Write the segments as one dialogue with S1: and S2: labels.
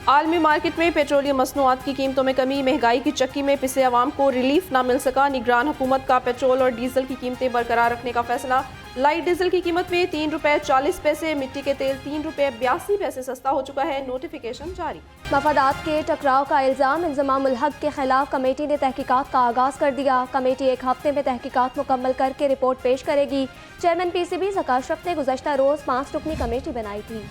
S1: आलमी मार्केट में पेट्रोलियम मसनूआत की कीमतों में कमी, महंगाई की चक्की में पिसे अवाम को रिलीफ ना मिल सका। निगरान हुकूमत का पेट्रोल और डीजल की कीमतें बरकरार रखने का फैसला। लाइट डीजल की कीमत में ₹3.40, मिट्टी के तेल ₹3.82 सस्ता हो चुका है। नोटिफिकेशन जारी।
S2: मफादात के टकराव का इल्ज़ाम इंज़मामुल हक के खिलाफ कमेटी ने तहकीकात का आगाज़ कर दिया। कमेटी एक हफ्ते में तहकीकात मुकम्मल करके रिपोर्ट पेश करेगी। चेयरमैन PCB ज़का अशरफ ने गुज़श्ता रोज़ 5 रुकनी कमेटी बनाई थी।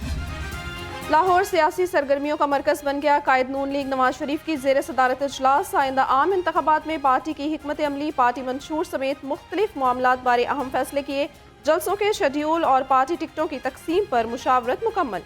S1: लाहौर सियासी सरगर्मियों का मरकज बन गया। कायद नून लीग नवाज शरीफ की ज़ेर सदारत इजलास। आइंदा आम इंतखाबात में पार्टी की हिकमत अमली, पार्टी मंशूर समेत मुख्तलिफ मामलात बारे अहम फैसले किए। जलसों के शेड्यूल और पार्टी टिकटों की तकसीम पर मुशावरत मुकम्मल।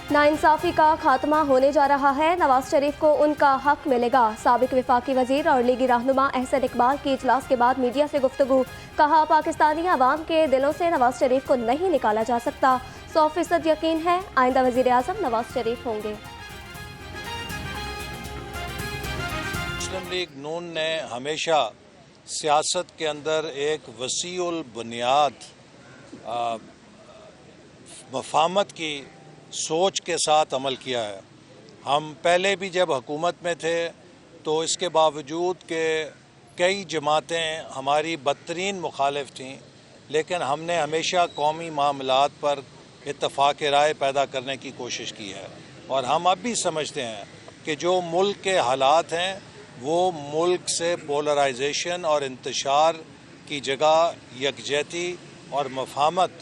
S2: नाइंसाफ़ी का खात्मा होने जा रहा है, नवाज शरीफ को उनका हक मिलेगा। साबिक वफाकी वजीर और लीगी रहनुमा अहसन इकबाल की इजलास के बाद मीडिया से गुफ्तगू। कहा, पाकिस्तानी अवाम के दिलों से नवाज शरीफ को नहीं निकाला जा सकता। 100% यकीन है आइंदा वजीर आज़म नवाज शरीफ होंगे।
S3: मुस्लिम लीग नून ने हमेशा सियासत के अंदर एक वसीउल बुनियाद मफाहमत की सोच के साथ अमल किया है। हम पहले भी जब हुकूमत में थे तो इसके बावजूद कि कई जमातें हमारी बदतरीन मुखालिफ थीं, लेकिन हमने हमेशा कौमी मामलात पर इत्तफ़ाक़ राय पैदा करने की कोशिश की है। और हम अब भी समझते हैं कि जो मुल्क के हालात हैं वो मुल्क से पोलराइजेशन और इंतशार की जगह यकजहती और मफाहमत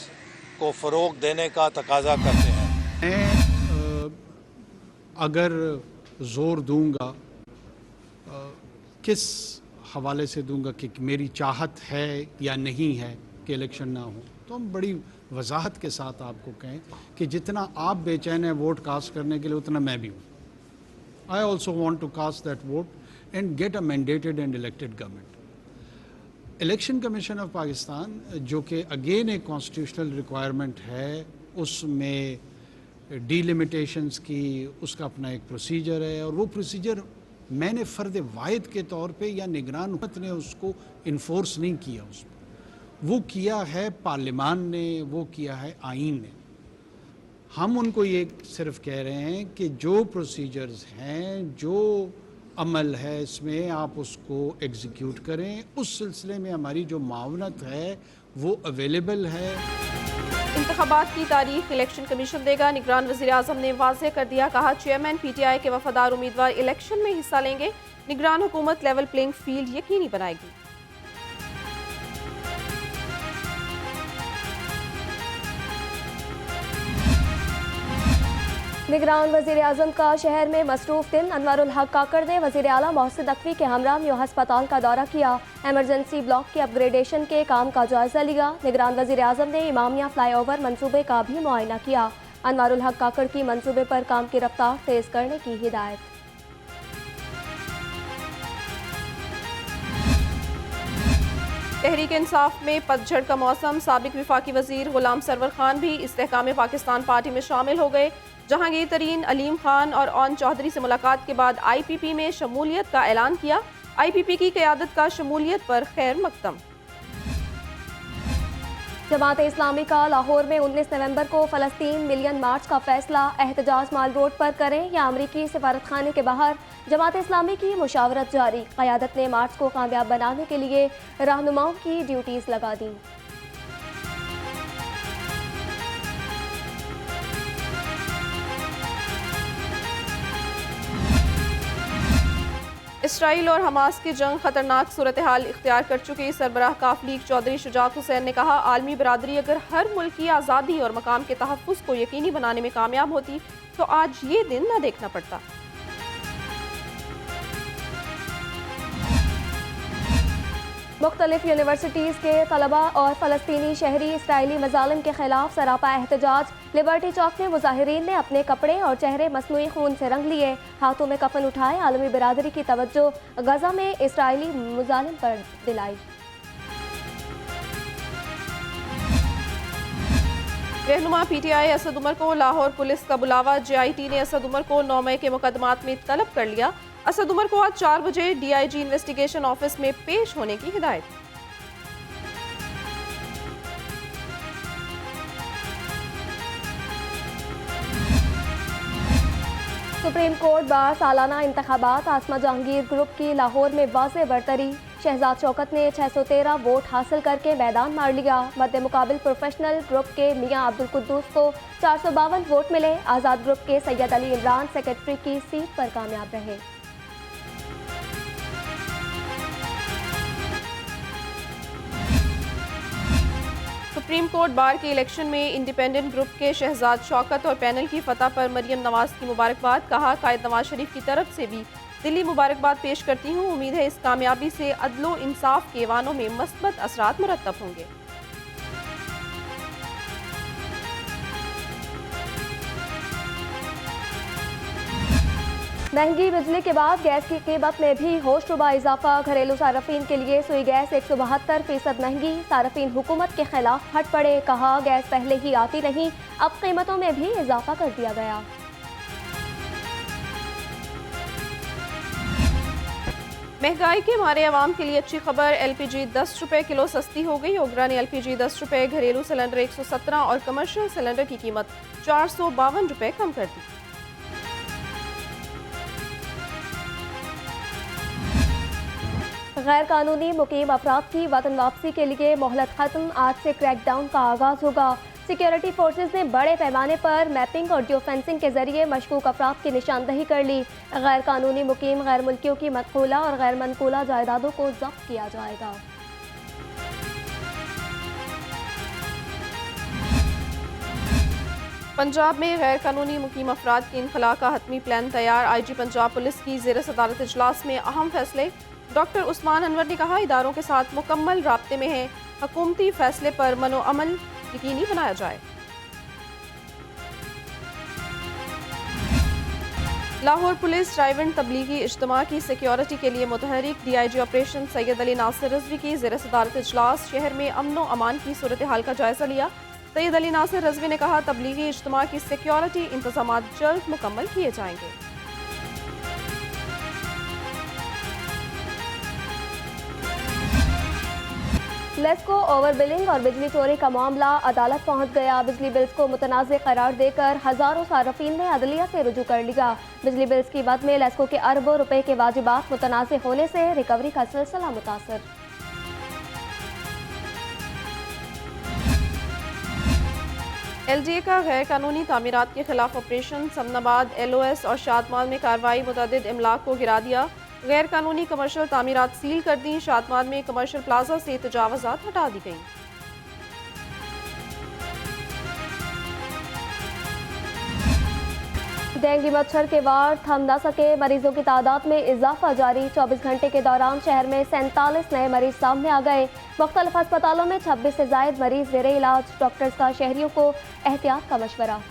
S3: को फ़रोग़ देने का तकाज़ा करते हैं।
S4: मैं अगर ज़ोर दूंगा किस हवाले से दूंगा कि मेरी चाहत है या नहीं है कि इलेक्शन ना हो, तो हम बड़ी वजाहत के साथ आपको कहें कि जितना आप बेचैन हैं वोट कास्ट करने के लिए, उतना मैं भी हूँ। I also want to cast that vote and get a mandated and elected government. Election commission of Pakistan, जो कि अगेन एक कॉन्स्टिट्यूशनल रिक्वायरमेंट है, उसमें डिलिमिटेशंस की उसका अपना एक प्रोसीजर है, और वो प्रोसीजर मैंने फ़र्द वाहिद के तौर पे या निगरान हुकूमत ने उसको इन्फोर्स नहीं किया। उस पर वो किया है पार्लिमान ने, वो किया है आइन ने। हम उनको ये सिर्फ कह रहे हैं कि जो प्रोसीजर्स हैं, जो अमल है, इसमें आप उसको एग्जीक्यूट करें। उस सिलसिले में हमारी जो मावनत है वो अवेलेबल है।
S1: इंतखाबात की तारीख इलेक्शन कमीशन देगा। निगरान वज़ीर आज़म ने वाज़ेह कर दिया। कहा, चेयरमैन PTI के वफादार उम्मीदवार इलेक्शन में हिस्सा लेंगे। निगरान हुकूमत लेवल प्लेइंग फील्ड यकीनी बनाएगी।
S2: निगरान वज़ीर आज़म का शहर में मसरूफ़ दिन। अनवरुल हक काकड़ ने वज़ीर आला मोहसिन नकवी के हमरा मेयो हस्पताल का दौरा किया। एमरजेंसी ब्लॉक के अपग्रेडेशन के काम का जायज़ा लिया। निगरान वज़ीर आज़म ने इमामिया फ्लाईओवर मंसूबे का भी मुआयना किया। अनवरुल हक काकड़ की मंसूबे पर काम की रफ्तार तेज़ करने की हिदायत।
S1: तहरीक इंसाफ में पतझड़ का मौसम। साबिक वफाकी वज़ीर गुलाम सरवर खान भी इस्तेहकाम पाकिस्तान पार्टी में शामिल हो गए। जहांगीर तरीन, अलीम खान और ओन चौधरी से मुलाकात के बाद IPP में शमूलियत का ऐलान किया। IPP की क़यादत का शमूलियत पर खैर मकदम।
S2: जमात इस्लामी का लाहौर में 19 नवंबर को फ़लस्तीन मिलियन मार्च का फैसला। एहतजाज माल रोड पर करें या अमरीकी सफारत खाने के बाहर। जमात इस्लामी की मुशावरत जारी। क़यादत ने मार्च को कामयाब बनाने के लिए रहनुमाओं की ड्यूटीज़ लगा दी।
S1: इसराइल और हमास की जंग खतरनाक सूरत हाल इख्तियार कर चुकी। सरबराह काफ लीग चौधरी शुजात हुसैन ने कहा, आलमी बरादरी अगर हर मुल्क की आज़ादी और मकाम के तहफ़्फ़ुज़ को यकीनी बनाने में कामयाब होती तो आज ये दिन न देखना पड़ता।
S2: मुख्तलिफ यूनिवर्सिटीज़ के तलबा और फ़लस्तीनी शहरी इसराइली मज़ालिम के खिलाफ सरापा एहतजाज। लिबर्टी चौक में मुजाहिरीन ने अपने कपड़े और चेहरे मसनूई खून से रंग लिए। हाथों में कफन उठाए आलमी बिरादरी की तवज्जो गजा में इसराइली मुजालिम पर दिलाई।
S1: रहनुमा PTI असद उमर को लाहौर पुलिस का बुलावा। JIT ने असद उमर को 9 मई के मुकदमात में तलब कर लिया। असद उमर को आज 4 बजे DIG इन्वेस्टिगेशन ऑफिस में पेश होने की हिदायत।
S2: सुप्रीम कोर्ट बार सालाना इंतखाबात आसमा जहांगीर ग्रुप की लाहौर में वाज़ेह बरतरी। शहजाद शौकत ने 613 वोट हासिल करके मैदान मार लिया। मद्दे मुकाबिल प्रोफेशनल ग्रुप के मियां अब्दुल कुद्दूस को 452 वोट मिले। आज़ाद ग्रुप के सैयद अली इमरान सेक्रेटरी की सीट पर कामयाब रहे।
S1: सुप्रीम कोर्ट बार के इलेक्शन में इंडिपेंडेंट ग्रुप के शहजाद शौकत और पैनल की फतह पर मरियम नवाज की मुबारकबाद। कहा, कायद नवाज शरीफ की तरफ से भी दिली मुबारकबाद पेश करती हूँ। उम्मीद है इस कामयाबी से अदलो इंसाफ के ऐवानों में मस्बत असरात मुरत्तब होंगे।
S2: महंगी बिजली के बाद गैस की कीमत में भी होशरुबा इजाफा। घरेलू सार्फिन के लिए सुई गैस 172% महंगी। सार्फिन हुकूमत के खिलाफ फट पड़े। कहा, गैस पहले ही आती नहीं, अब कीमतों में भी इजाफा कर दिया गया।
S1: महंगाई के मारे अवाम के लिए अच्छी खबर। LPG 10 रुपये किलो सस्ती हो गई। ओगरा ने LPG 10 रुपये, घरेलू सिलेंडर 117 और कमर्शियल सिलेंडर की कीमत 452 रुपये कम कर दी।
S2: गैर कानूनी मुकीम अफराद की वतन वापसी के लिए मोहलत खत्म। आज से क्रैकडाउन का आगाज होगा। सिक्योरिटी फोर्सेज ने बड़े पैमाने पर मैपिंग और जियो फेंसिंग के जरिए मशकूक अफराद की निशानदही कर ली। गैर कानूनी मुकीम गैर मुल्कियों की मनकूला और गैर मनकूला जायदादों को जब्त किया जाएगा।
S1: पंजाब में गैर कानूनी मुकीम अफराद के इनखला का हतमी प्लान तैयार। IG पंजाब पुलिस की ज़ेर सदारत इजलास में अहम फैसले। डॉक्टर उस्मान अनवर ने कहा, इदारों के साथ मुकम्मल राब्ते में है। हुकूमती फैसले पर मनो अमल यकीनी बनाया जाए। लाहौर पुलिस ड्राइवन तबलीगी इज्तिमा की सिक्योरिटी के लिए मुतहरिक। DIG ऑपरेशन सैयद अली नासिर रजवी की ज़ेर सदारत इजलास। शहर में अमन व अमान की सूरत हाल का जायजा लिया। सैयद अली नासिर रजवी ने कहा, तबलीगी इज्तिमा की सिक्योरिटी इंतजाम जल्द मुकम्मल किए जाएंगे।
S2: लेस्को ओवर बिलिंग और बिजली चोरी का मामला अदालत पहुंच गया। बिजली बिल्स को मुतनाज़ करार देकर हजारों सार्फिन ने अदलिया से रुजू कर लिया। बिजली बिल्स की मद में लेस्को के अरबों रुपए के वाजिबात मुतनाज़ होने से रिकवरी का सिलसिला मुतासर।
S1: LDA का गैर कानूनी तामीरात के खिलाफ ऑपरेशन। समनाबाद, LOS और शादमाल में कार्रवाई। मुतअद्दिद इमलाक को गिरा दिया। गैर कानूनी कमर्शियल तामीरात सील कर दी। शादमाल में कमर्शियल प्लाजा से तजावज़ात हटा दी गई।
S2: डेंगू मच्छर के वार थम न सके। मरीजों की तादाद में इजाफा जारी। 24 घंटे के दौरान शहर में 47 नए मरीज सामने आ गए। मुख्तलिफ अस्पतालों में 26 से जायद मरीज ज़ेरे इलाज। डॉक्टर्स का शहरियों को एहतियात का मशवरा।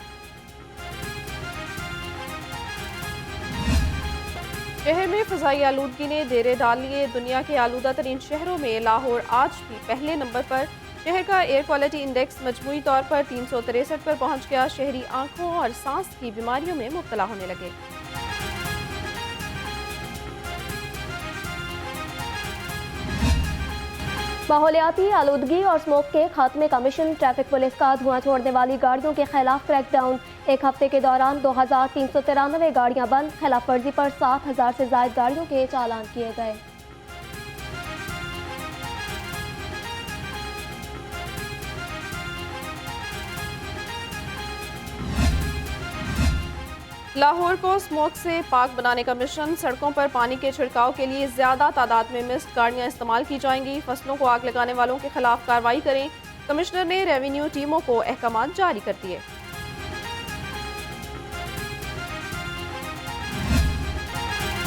S1: शहर में फ़ज़ाई आलूदगी ने डेरे डाल लिए। दुनिया के आलूदा तरीन शहरों में लाहौर आज भी पहले नंबर पर। शहर का एयर क्वालिटी इंडेक्स मजमूई तौर पर 363 पर पहुंच गया। शहरी आंखों और सांस की बीमारियों में मुब्तला होने लगे।
S2: माहौलियाती आलूदगी और स्मोक के खात्मे का मिशन। ट्रैफिक पुलिस का धुआं छोड़ने वाली गाड़ियों के खिलाफ क्रैकडाउन। एक हफ्ते के दौरान 2393 गाड़ियां बंद। खिलाफ वर्जी पर 7000 से ज्यादा गाड़ियों के चालान किए गए।
S1: लाहौर को स्मोक से पाक बनाने का मिशन। सड़कों पर पानी के छिड़काव के लिए ज्यादा तादाद में मिस्ट गाड़ियां इस्तेमाल की जाएंगी। फसलों को आग लगाने वालों के खिलाफ कार्रवाई करें। कमिश्नर ने रेवेन्यू टीमों को अहकाम जारी कर दिए।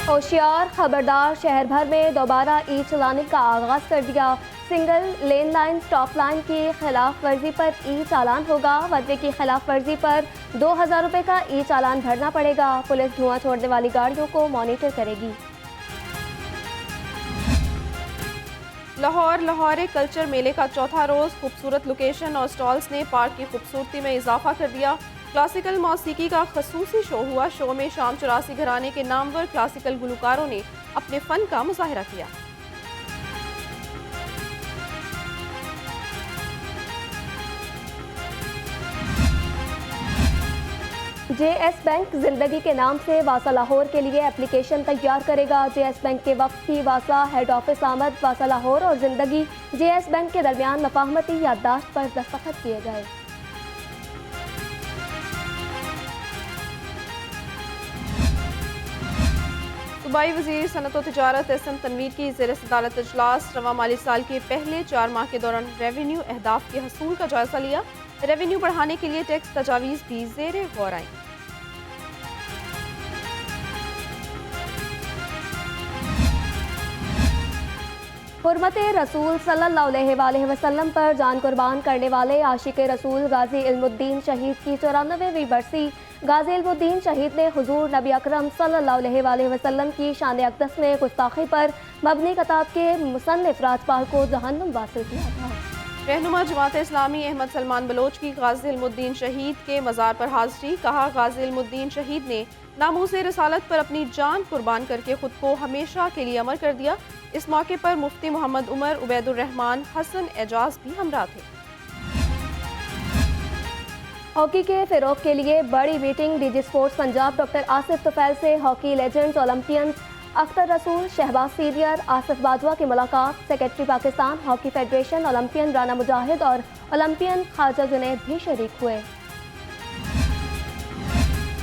S2: होशियार, खबरदार, शहर भर में दोबारा ई चलाने का आगाज कर दिया। Single lane line stop line की खिलाफ वर्जी पर ई चालान होगा। वजह की खिलाफ वर्जी पर 2000 रुपये का ई चालान भरना पड़ेगा। पुलिस धुआं छोड़ने वाली गाड़ियों को मॉनिटर करेगी।
S1: लाहौर कल्चर मेले का चौथा रोज। खूबसूरत लोकेशन और स्टॉल्स ने पार्क की खूबसूरती में इजाफा कर दिया। क्लासिकल मौसीकी का खसूसी शो हुआ। शो में शाम 84 घराने के नामवर क्लासिकल गुलकारों ने अपने फन का मुजाहिरा किया।
S2: JS बैंक जिंदगी के नाम से वासा लाहौर के लिए एप्लीकेशन तैयार करेगा। JS बैंक के वक्त की वासा हेड ऑफिस आमद वासा लाहौर और जिंदगी JS बैंक के दरमियान मफाहमती याददाश्त पर दस्तखत किए गए।
S1: सूबाई वज़ीर सनत व तिजारत SM तनवीर की ज़ेर सदारत इजलास रवा माली साल के पहले 4 माह के दौरान रेवेन्यू अहदाफ के हसूल का जायजा लिया। रेवेन्यू बढ़ाने के लिए टैक्स तजावीज़ भी ज़ेर गौर आई।
S2: हुर्मत रसूल सल्लल्लाहु अलैहि वसल्लम पर जान कुर्बान करने वाले आशिक रसूल गाजी इल्मुद्दीन शहीद की 94वीं बरसी। गाजी इल्मुद्दीन शहीद ने हुजूर नबी अकरम सल्लल्लाहु अलैहि वसल्लम की शान अक़दस में गुस्ताखी पर मबनी किताब के मुसन्निफ राजपाल को जहन्नुम वासिल किया था।
S1: रहनुमा जमात इस्लामी अहमद सलमान बलोच की गाजी इल्मुद्दीन शहीद के मज़ार पर हाज़री। कहा, गाजी इल्मुद्दीन शहीद ने नामूसे रिसालत पर अपनी जान कुर्बान करके खुद को हमेशा के लिए अमर कर दिया। इस मौके पर मुफ्ती मोहम्मद उमर, उबैदुर रहमान, हसन एजाज भी हमरा थे।
S2: हॉकी के फ़रोग़ के लिए बड़ी meeting. DG sports Punjab doctor Asif Tufail से हॉकी लेजेंड्स ओलंपियंस अख्तर रसूल, शहबाज सीनियर, आसिफ बाजवा की मुलाकात। Secretary Pakistan hockey federation Olympian Rana Mujahid और ओलंपियन ख्वाजा जुनैद भी शरीक हुए।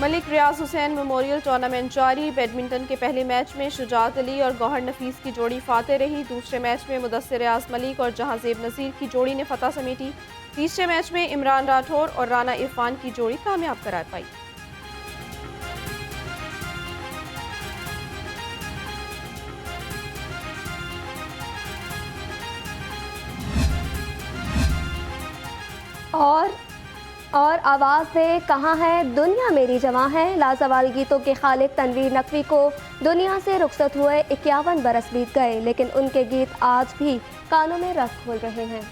S1: मलिक रियाज हुसैन मेमोरियल टूर्नामेंट जारी। बैडमिंटन के पहले मैच में शुजात अली और गौहर नफीस की जोड़ी फाते रही। दूसरे मैच में मुदस्सिर रियाज मलिक और जहांजेब नज़ीर की जोड़ी ने फतह समेटी। तीसरे मैच में इमरान राठौर और राना इरफान की जोड़ी कामयाब करार पाई।
S2: और आवाज़ दे कहाँ है दुनिया मेरी जवां है। लाजवाल गीतों के खालिक तनवीर नकवी को दुनिया से रुखसत हुए 51 बरस बीत गए, लेकिन उनके गीत आज भी कानों में रस घोल रहे हैं।